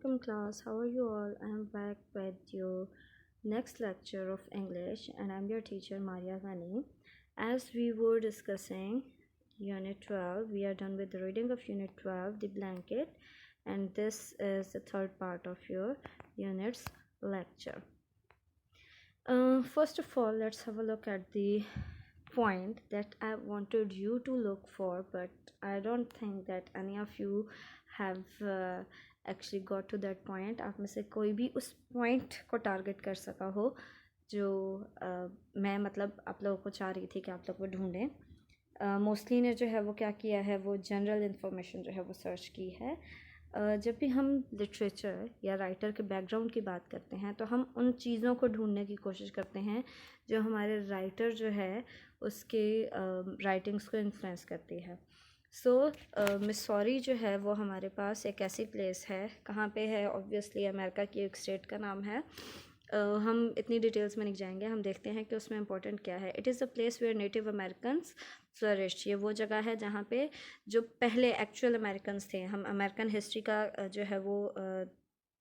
welcome class. How are you all? I am back with your next lecture of English and I'm your teacher Maria Ghani. As we were discussing Unit 12, we are done with the reading of Unit 12, The Blanket, and this is the third part of your unit's lecture. First of all, let's have a look at the point that I wanted you to look for, but I don't think that any of you have actually got to that point. आप में से कोई भी उस point को target कर सका हो जो मैं मतलब आप लोगों को चाह रही थी कि आप लोग वो ढूंढें. मोस्टली ने जो है वो क्या किया है, वो जनरल इन्फॉर्मेशन जो है वो सर्च की है. जब भी हम लिटरेचर या राइटर के बैकग्राउंड की बात करते हैं तो हम उन चीज़ों को ढूंढने की कोशिश करते हैं जो हमारे राइटर जो है उसके राइटिंग्स को इन्फ्लुएंस करती है. मिसौरी जो है वो हमारे पास एक ऐसी प्लेस है, कहाँ पे है, ऑब्वियसली अमेरिका की एक स्टेट का नाम है. हम इतनी डिटेल्स में नहीं जाएंगे, हम देखते हैं कि उसमें इंपॉर्टेंट क्या है. It is a place where Native Americans flourish. ये वो जगह है जहाँ पे जो पहले एक्चुअल अमेरिकन्स थे, हम अमेरिकन हिस्ट्री का जो है वो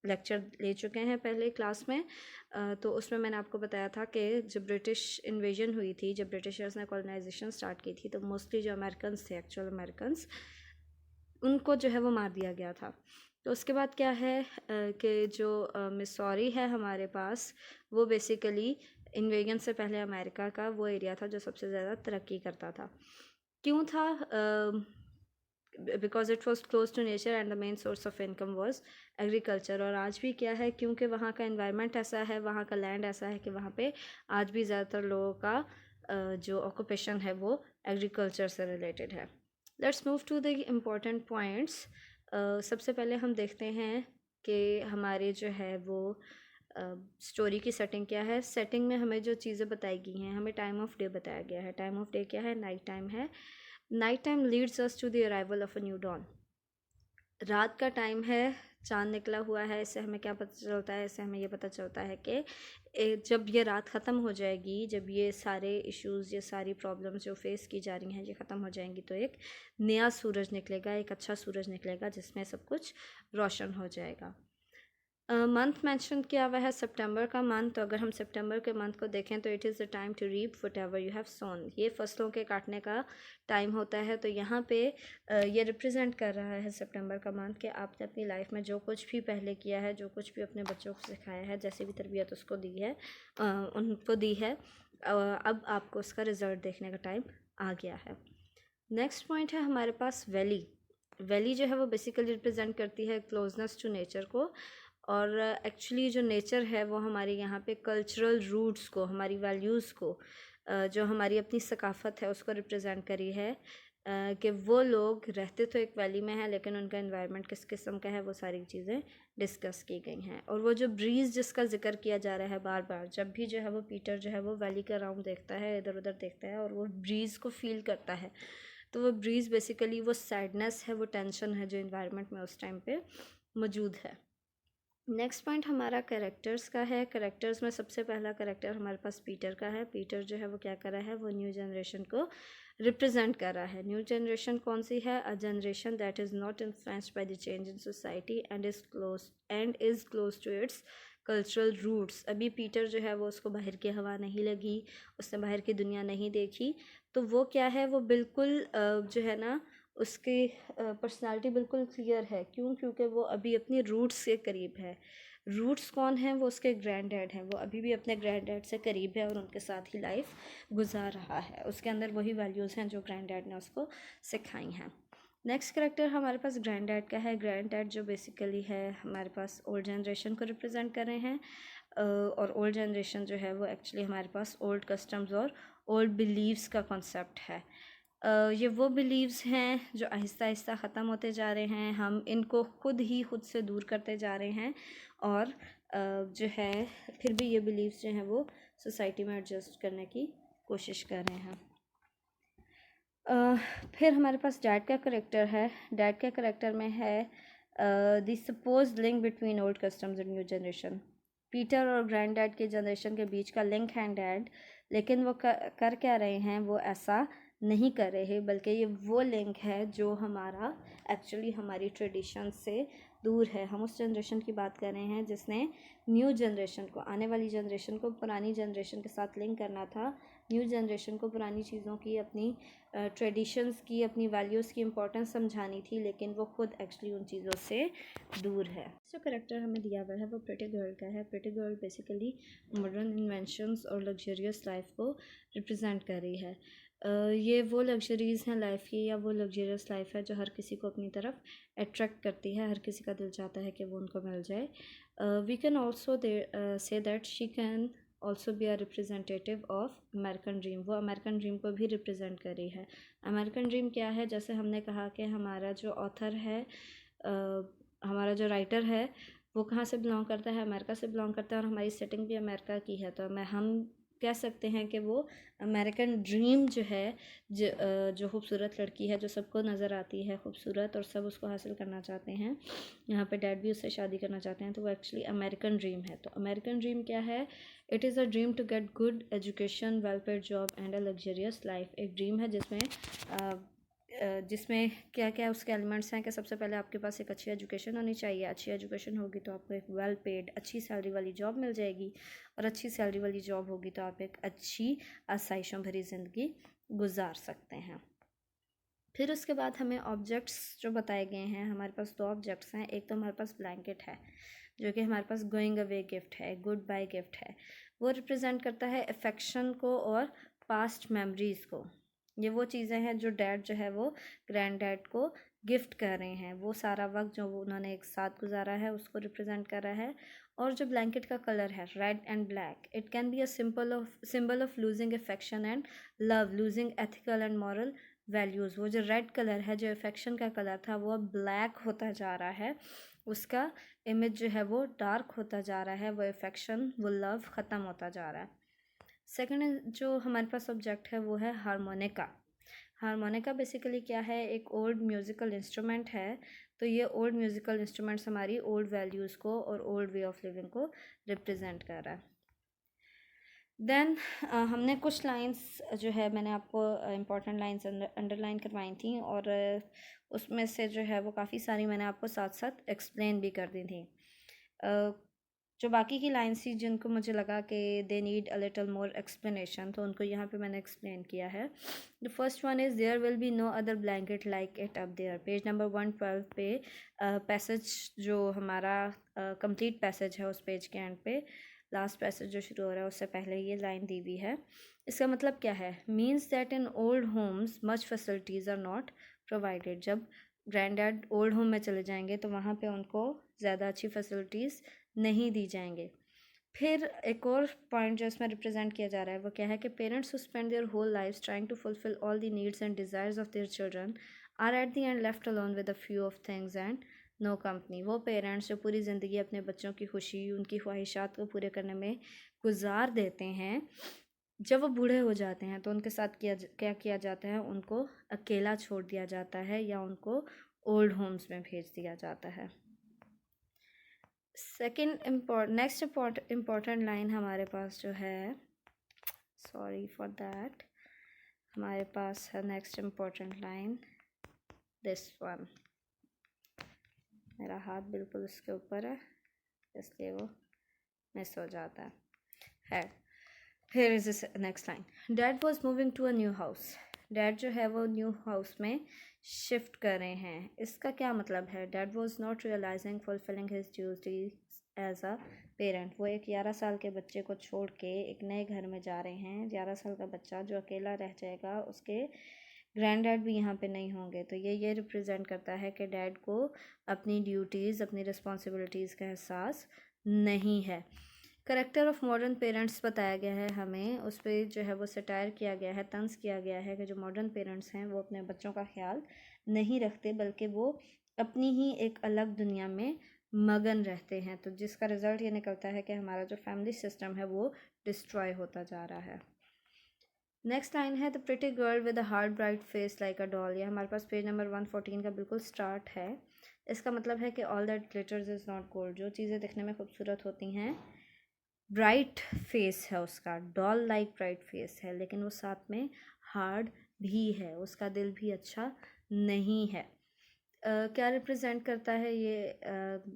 लेक्चर ले चुके हैं पहले क्लास में. तो उसमें मैंने आपको बताया था कि जब ब्रिटिश इन्वेजन हुई थी, जब ब्रिटिशर्स ने कॉलोनाइजेशन स्टार्ट की थी, तो मोस्टली जो अमेरिकन्स थे, एक्चुअल अमेरिकन्स, उनको जो है वो मार दिया गया था. तो उसके बाद क्या है कि जो मिसौरी है हमारे पास, वो बेसिकली इन्वेजन से पहले अमेरिका का वो एरिया था जो सबसे ज़्यादा तरक्की करता था. क्यों था? Because it was close to nature and the main source of income was agriculture. और आज भी क्या है, क्योंकि वहाँ का इन्वायरमेंट ऐसा है, वहाँ का लैंड ऐसा है कि वहाँ पे आज भी ज़्यादातर लोगों का जो ऑक्यूपेशन है वो एग्रीकल्चर से रिलेटेड है. Let's move to the important points. सबसे पहले हम देखते हैं कि हमारे जो है वो स्टोरी की सेटिंग क्या है. सेटिंग में हमें जो चीज़ें बताई गई हैं, हमें टाइम ऑफ डे बताया गया है. टाइम ऑफ डे क्या है? नाइट टाइम है. Night time leads us to the arrival of a new dawn. रात का टाइम है, चांद निकला हुआ है. इससे हमें क्या पता चलता है? इससे हमें ये पता चलता है कि जब ये रात ख़त्म हो जाएगी, जब ये सारे इश्यूज़, ये सारी प्रॉब्लम्स जो फेस की जा रही हैं ये ख़त्म हो जाएंगी, तो एक नया सूरज निकलेगा, एक अच्छा सूरज निकलेगा जिसमें सब कुछ रोशन हो जाएगा. मंथ मेंशन किया हुआ है सितंबर का मंथ. तो अगर हम सितंबर के मंथ को देखें तो it is the time to reap whatever you have sown. ये फसलों के काटने का टाइम होता है. तो यहाँ पे ये रिप्रेजेंट कर रहा है सितंबर का मंथ कि आपने अपनी लाइफ में जो कुछ भी पहले किया है, जो कुछ भी अपने बच्चों को सिखाया है, जैसी भी तरबियत उसको दी है, उनको दी है, अब आपको उसका रिज़ल्ट देखने का टाइम आ गया है. नेक्स्ट पॉइंट है हमारे पास वैली. वैली जो है वो बेसिकली रिप्रेजेंट करती है क्लोजनेस टू नेचर को. और एक्चुअली जो नेचर है वो हमारे यहाँ पे कल्चरल रूट्स को, हमारी वैल्यूज़ को, जो हमारी अपनी सकाफ़त है उसको रिप्रेजेंट करी है. कि वो लोग रहते तो एक वैली में है लेकिन उनका एनवायरनमेंट किस किस्म का है, वो सारी चीज़ें डिस्कस की गई हैं. और वो जो ब्रीज़ जिसका जिक्र किया जा रहा है बार बार, जब भी जो है वो पीटर जो है वो वैली का राउंड देखता है, इधर उधर देखता है और वो ब्रीज़ को फील करता है, तो वो ब्रीज़ बेसिकली वो सैडनेस है, वो टेंशन है जो इन्वायरमेंट में उस टाइम पे मौजूद है. नेक्स्ट पॉइंट हमारा कैरेक्टर्स का है. कैरेक्टर्स में सबसे पहला कैरेक्टर हमारे पास पीटर का है. पीटर जो है वो क्या कर रहा है, वो न्यू जनरेशन को रिप्रेजेंट कर रहा है. न्यू जनरेशन कौन सी है? A generation that is not influenced by the change in society and is close to its cultural roots. अभी पीटर जो है वो उसको बाहर की हवा नहीं लगी, उसने बाहर की दुनिया नहीं देखी, तो वो क्या है, वो बिल्कुल जो है ना, उसकी पर्सनालिटी बिल्कुल क्लियर है. क्यों? क्योंकि वो अभी अपनी रूट्स के करीब है. रूट्स कौन है? वो उसके ग्रैंड डैड हैं. वो अभी भी अपने ग्रैंड डैड से करीब है और उनके साथ ही लाइफ गुजार रहा है. उसके अंदर वही वैल्यूज़ हैं जो ग्रैंड डैड ने उसको सिखाई हैं. नेक्स्ट करेक्टर हमारे पास ग्रैंड डैड का है. ग्रैंड डैड जो बेसिकली है हमारे पास ओल्ड जनरेशन को रिप्रेजेंट कर रहे हैं. और ओल्ड जनरेशन जो है वो एक्चुअली हमारे पास ओल्ड कस्टम्स और ओल्ड बिलीव्स का कॉन्सेप्ट है. ये वो बिलीव्स हैं जो आहिस्ता आहिस्ता ख़त्म होते जा रहे हैं. हम इनको खुद से दूर करते जा रहे हैं और जो है फिर भी ये बिलीव्स जो हैं वो सोसाइटी में एडजस्ट करने की कोशिश कर रहे हैं. फिर हमारे पास डैड का करेक्टर है. डैड के करेक्टर में है the suppose link between old customs and new generation. Peter और ग्रैंड डैड के जनरेशन के बीच का लिंक है डैड, लेकिन वो कर क्या रहे हैं, वो ऐसा नहीं कर रहे, बल्कि ये वो लिंक है जो हमारा एक्चुअली हमारी ट्रेडिशन से दूर है। हम उस जनरेशन की बात कर रहे हैं जिसने न्यू जनरेशन को, आने वाली जनरेशन को पुरानी जनरेशन के साथ लिंक करना था। न्यू जनरेशन को पुरानी चीज़ों की, अपनी ट्रेडिशंस की, अपनी वैल्यूज़ की इम्पोर्टेंस समझानी थी, लेकिन वो खुद एक्चुअली उन चीज़ों से दूर है। जो करेक्टर हमें दिया हुआ है वो प्रिटी गर्ल का है। Pretty girl basically modern inventions और लग्जरियस लाइफ को रिप्रेजेंट कर रही है। ये वो लग्जरीज़ हैं लाइफ की, या वो लग्जरियस लाइफ है जो हर किसी को अपनी तरफ अट्रैक्ट करती है, हर किसी का दिल चाहता है कि वो उनको मिल जाए। We can also say that she can also be a representative of American dream. वो अमेरिकन ड्रीम को भी रिप्रेजेंट कर रही है। अमेरिकन ड्रीम क्या है? जैसे हमने कहा कि हमारा जो ऑथर है, हमारा जो राइटर है, वो कहाँ से बिलोंग करता है? अमेरिका से बिलोंग करता है, और हमारी सेटिंग भी अमेरिका की है। तो हम कह सकते हैं कि वो अमेरिकन ड्रीम जो है, जो खूबसूरत लड़की है, जो सबको नज़र आती है खूबसूरत और सब उसको हासिल करना चाहते हैं, यहाँ पे डैड भी उससे शादी करना चाहते हैं, तो वो एक्चुअली अमेरिकन ड्रीम है। तो अमेरिकन ड्रीम क्या है? It is a dream to get good education, well paid job and a luxurious life. एक ड्रीम है जिसमें क्या क्या उसके एलिमेंट्स हैं कि सबसे पहले आपके पास एक अच्छी एजुकेशन होनी चाहिए। अच्छी एजुकेशन होगी तो आपको एक वेल पेड, अच्छी सैलरी वाली जॉब मिल जाएगी, और अच्छी सैलरी वाली जॉब होगी तो आप एक अच्छी आसाइशों भरी ज़िंदगी गुजार सकते हैं। फिर उसके बाद हमें ऑब्जेक्ट्स जो बताए गए हैं, हमारे पास 2 ऑब्जेक्ट्स हैं। एक तो हमारे पास ब्लैंकेट है, जो कि हमारे पास गोइंग अवे गिफ्ट है, गुड बाय गिफ्ट है। वो रिप्रेजेंट करता है अफेक्शन को और पास्ट मेमोरीज़ को। ये वो चीज़ें हैं जो डैड जो है वो ग्रैंड डैड को गिफ्ट कर रहे हैं। वो सारा वक्त जो उन्होंने एक साथ गुजारा है उसको रिप्रेजेंट कर रहा है। और जो ब्लैंकेट का कलर है red and black, it can be a symbol of losing affection and love, losing ethical and moral values. वो जो रेड कलर है, जो अफेक्शन का कलर था, वो अब ब्लैक होता जा रहा है। उसका इमेज जो है वो डार्क होता जा रहा है। वो अफेक्शन, वो लव ख़त्म होता जा रहा है। सेकंड जो हमारे पास ऑब्जेक्ट है वो है हारमोनिका। हारमोनिका बेसिकली क्या है? एक ओल्ड म्यूज़िकल इंस्ट्रूमेंट है। तो ये ओल्ड म्यूज़िकल इंस्ट्रूमेंट्स हमारी ओल्ड वैल्यूज़ को और ओल्ड वे ऑफ लिविंग को रिप्रेजेंट कर रहा है। देन हमने कुछ लाइंस जो है, मैंने आपको इम्पॉर्टेंट लाइंस अंडरलाइन करवाई थी, और उसमें से जो है वो काफ़ी सारी मैंने आपको साथ साथ एक्सप्लेन भी कर दी थी। जो बाकी की लाइन्स थी जिनको मुझे लगा कि they need a little more explanation, तो उनको यहाँ पे मैंने एक्सप्लेन किया है। The first one is there will be no other blanket like it up there. Page number 112 पे पैसेज जो हमारा कंप्लीट पैसेज है, उस पेज के एंड पे लास्ट पैसेज जो शुरू हो रहा है उससे पहले ये लाइन दी हुई है। इसका मतलब क्या है? Means that in old homes much facilities are not provided. जब ग्रैंड डैड ओल्ड होम में चले जाएंगे तो वहाँ पे उनको ज़्यादा अच्छी फैसिलिटीज़ नहीं दी जाएंगे। फिर एक और पॉइंट जो इसमें रिप्रेजेंट किया जा रहा है वो क्या है कि parents who spend their whole life trying to fulfil all the needs and desires of their children are at the end left alone with a few of things and no company. वो parents जो पूरी ज़िंदगी अपने बच्चों की खुशी, उनकी ख्वाहिशात को पूरे करने में गुजार देते हैं, जब वो बूढ़े हो जाते हैं तो उनके साथ क्या किया जाता है? उनको अकेला छोड़ दिया जाता है, या उनको ओल्ड होम्स में भेज दिया जाता है। नेक्स्ट इम्पॉर्टेंट लाइन हमारे पास जो है, सॉरी फॉर दैट, हमारे पास है next important line this one. मेरा हाथ बिल्कुल उसके ऊपर है इसलिए वो मिस हो जाता है। Here is this next line. Dad was moving to a new house. Dad जो है वो न्यू हाउस में शिफ्ट कर रहे हैं। इसका क्या मतलब है? Dad was not realising fulfilling his duties as a parent. वो एक 11 साल के बच्चे को छोड़ के एक नए घर में जा रहे हैं। 11 साल का बच्चा जो अकेला रह जाएगा, उसके ग्रैंड डैड भी यहाँ पे नहीं होंगे। तो ये रिप्रेजेंट करता है कि डैड को अपनी ड्यूटीज़, अपनी रिस्पॉन्सिबिलिटीज़ का एहसास नहीं है। करेक्टर ऑफ मॉडर्न पेरेंट्स बताया गया है हमें, उस पर जो है वो सटायर किया गया है, तंज किया गया है कि जो मॉडर्न पेरेंट्स हैं वो अपने बच्चों का ख्याल नहीं रखते, बल्कि वो अपनी ही एक अलग दुनिया में मगन रहते हैं। तो जिसका रिज़ल्ट ये निकलता है कि हमारा जो फैमिली सिस्टम है वो डिस्ट्रॉय होता जा रहा है। नेक्स्ट लाइन है the pretty girl with a hard bright face like a doll. ये हमारे पास पेज नंबर 114 का बिल्कुल स्टार्ट है। इसका मतलब है कि all that glitters is not gold. जो चीज़ें दिखने में खूबसूरत होती हैं, ब्राइट फेस है उसका, डॉल लाइक ब्राइट फेस है, लेकिन वो साथ में हार्ड भी है, उसका दिल भी अच्छा नहीं है। क्या रिप्रेजेंट करता है ये,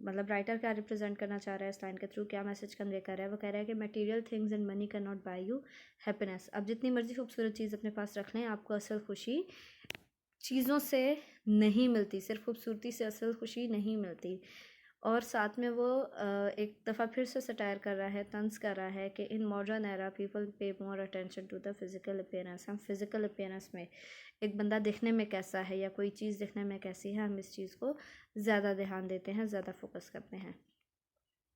मतलब राइटर क्या रिप्रेजेंट करना चाह रहा है इस लाइन के थ्रू, क्या मैसेज कन्वे कर रहा है? वो कह रहा है कि material things and money can not buy you happiness. आप जितनी मर्जी खूबसूरत चीज़ अपने पास रख लें, आपको असल खुशी चीज़ों से नहीं मिलती, सिर्फ खूबसूरती से असल खुशी नहीं मिलती। और साथ में वो एक दफ़ा फिर से सटायर कर रहा है, तंज कर रहा है कि in modern era people pay more attention to the physical appearance. हम फिज़िकल अपीयरेंस में एक बंदा दिखने में कैसा है या कोई चीज़ दिखने में कैसी है, हम इस चीज़ को ज़्यादा ध्यान देते हैं, ज़्यादा फोकस करते हैं।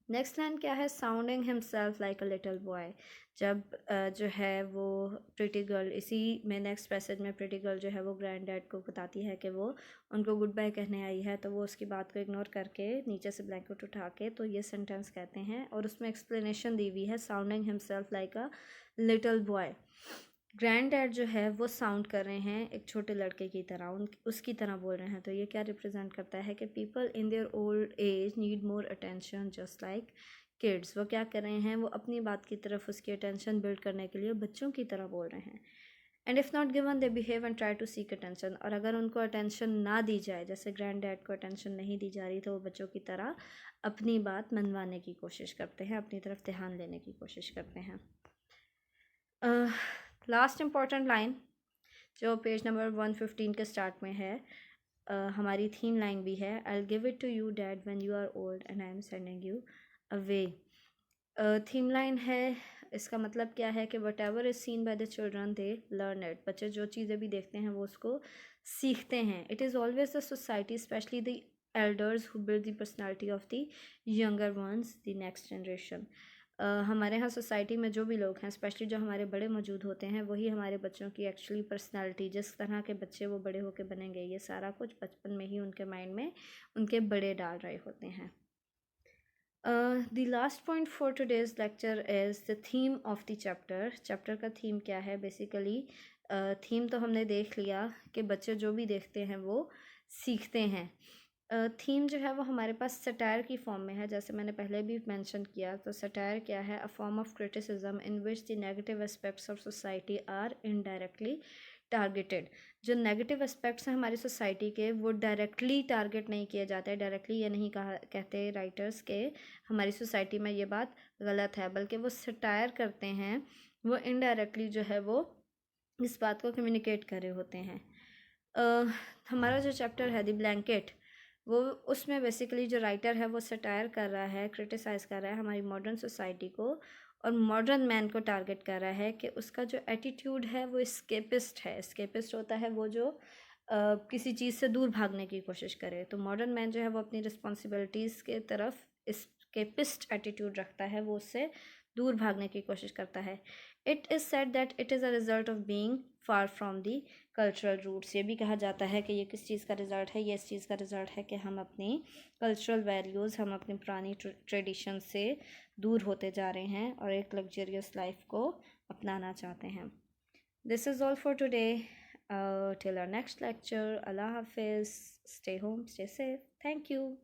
नेक्स्ट लाइन क्या है? Sounding himself like a little boy. जब जो है वो प्रिटी गर्ल, इसी में नेक्स्ट पैसेज में प्रिटी गर्ल जो है वो ग्रैंड डैड को बताती है कि वो उनको गुड बाय कहने आई है, तो वो उसकी बात को इग्नोर करके नीचे से ब्लैंकेट उठा के तो ये सेंटेंस कहते हैं, और उसमें एक्सप्लेनेशन दी हुई है, sounding himself like a little boy. Grand dad जो है वो साउंड कर रहे हैं एक छोटे लड़के की तरह, उन उसकी तरह बोल रहे हैं। तो ये क्या रिप्रेजेंट करता है कि people in their old age need more attention just like kids. वो क्या कर रहे हैं? वो अपनी बात की तरफ उसकी अटेंशन बिल्ड करने के लिए बच्चों की तरह बोल रहे हैं। And if not given they behave and try to seek attention. और अगर उनको अटेंशन ना दी जाए, जैसे ग्रैंड डैड को अटेंशन नहीं दी जा रही, तो वो बच्चों की तरह अपनी बात मनवाने की कोशिश करते हैं, अपनी तरफ ध्यान देने की कोशिश करते हैं। लास्ट इम्पॉर्टेंट लाइन जो पेज नंबर 115 के स्टार्ट में है, हमारी थीम लाइन भी है, I will give it to you dad when you are old and I am sending you away. Theme line है, इसका मतलब क्या है कि whatever is seen by the children they learn it. बच्चे जो चीज़ें भी देखते हैं वो उसको सीखते हैं। It is always the society specially the elders who build the personality of the younger once, the next generation. हमारे यहाँ सोसाइटी में जो भी लोग हैं, स्पेशली जो हमारे बड़े मौजूद होते हैं, वही हमारे बच्चों की एक्चुअली पर्सनालिटी, जिस तरह के बच्चे वो बड़े होकर बनेंगे, ये सारा कुछ बचपन में ही उनके माइंड में उनके बड़े डाल रहे होते हैं। The last point for today's lecture is the theme of the chapter. Chapter का थीम क्या है? बेसिकली थीम तो हमने देख लिया कि बच्चे जो भी देखते हैं वो सीखते हैं। थीम जो है वो हमारे पास सटायर की फॉर्म में है, जैसे मैंने पहले भी मेंशन किया। तो सटायर क्या है? A form of criticism in which the negative aspects of society are indirectly targeted. जो नेगेटिव एस्पेक्ट्स हैं हमारी सोसाइटी के, वो डायरेक्टली टारगेट नहीं किए जाते। डायरेक्टली ये नहीं कहते राइटर्स के हमारी सोसाइटी में ये बात गलत है, बल्कि वो सटायर करते हैं, वो इनडायरेक्टली जो है वो इस बात को कम्युनिकेट कर रहे होते हैं। हमारा जो चैप्टर है द ब्लैंकेट, वो उसमें बेसिकली जो राइटर है वो सटायर कर रहा है, क्रिटिसाइज़ कर रहा है हमारी मॉडर्न सोसाइटी को, और मॉडर्न मैन को टारगेट कर रहा है कि उसका जो एटीट्यूड है वो स्केपिस्ट है। स्केपिस्ट होता है वो जो किसी चीज़ से दूर भागने की कोशिश करे। तो मॉडर्न मैन जो है वो अपनी रिस्पॉन्सिबिलिटीज़ के तरफ स्केपिस्ट एटीट्यूड रखता है, वो उससे दूर भागने की कोशिश करता है। It is said that it is a result of being far from the cultural roots. ये भी कहा जाता है कि ये किस चीज़ का रिज़ल्ट है? ये इस चीज़ का रिज़ल्ट है कि हम अपनी कल्चरल वैल्यूज़, हम अपनी पुरानी ट्रेडिशन से दूर होते जा रहे हैं और एक लग्जरियस लाइफ को अपनाना चाहते हैं। This is all for today. Till our next lecture, अल्लाह हाफिज़, stay home, stay safe, thank you.